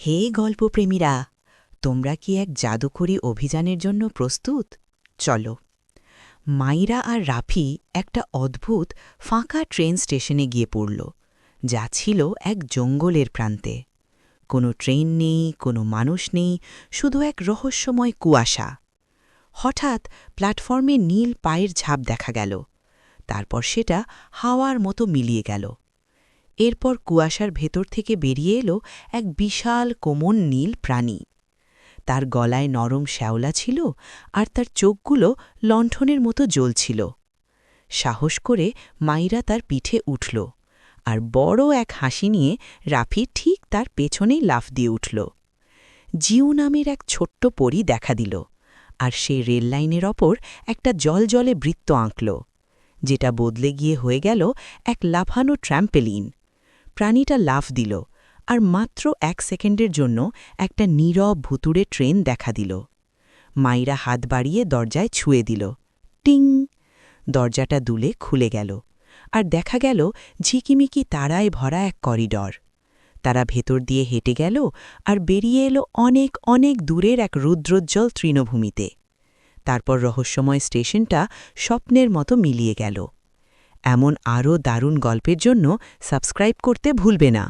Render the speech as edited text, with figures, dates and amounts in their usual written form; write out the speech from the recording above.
হে গল্পপ্রেমীরা, তোমরা কি এক জাদুকরী অভিযানের জন্য প্রস্তুত? চলো। মাইরা আর রাফি একটা অদ্ভুত ফাঁকা ট্রেন স্টেশনে গিয়ে পড়ল, যা ছিল এক জঙ্গলের প্রান্তে। কোনো ট্রেন নেই, কোনো মানুষ নেই, শুধু এক রহস্যময় কুয়াশা। হঠাৎ প্ল্যাটফর্মে নীল পায়ের ছাপ দেখা গেল, তারপর সেটা হাওয়ার মতো মিলিয়ে গেল। এরপর কুয়াশার ভেতর থেকে বেরিয়ে এলো এক বিশাল কোমল নীল প্রাণী। তার গলায় নরম শ্যাওলা ছিল, আর তার চোখগুলো লণ্ঠনের মতো জ্বলছিল। সাহস করে মাইরা তার পিঠে উঠল, আর বড় এক হাসি নিয়ে রাফি ঠিক তার পেছনেই লাফ দিয়ে উঠল। জিউ নামের এক ছোট্ট পরী দেখা দিল, আর সে রেললাইনের ওপর একটা জলজলে বৃত্ত আঁকল, যেটা বদলে গিয়ে হয়ে গেল এক লাফানো ট্র্যাম্পেলিন। প্রাণীটা লাফ দিল, আর মাত্র 1 সেকেন্ডের জন্য একটা নীরব ভুতুড়ে ট্রেন দেখা দিল। মাইরা হাত বাড়িয়ে দরজায় ছুঁয়ে দিল। টিং! দরজাটা দুলে খুলে গেল, আর দেখা গেল ঝিকিমিকি তারায় ভরা এক করিডর। তারা ভেতর দিয়ে হেঁটে গেল, আর বেরিয়ে এলো অনেক অনেক দূরের এক রুদ্রোজ্জ্বল তৃণভূমিতে। তারপর রহস্যময় স্টেশনটা স্বপ্নের মতো মিলিয়ে গেল। এমন আরও দারুণ গল্পের জন্য সাবস্ক্রাইব করতে ভুলবে না।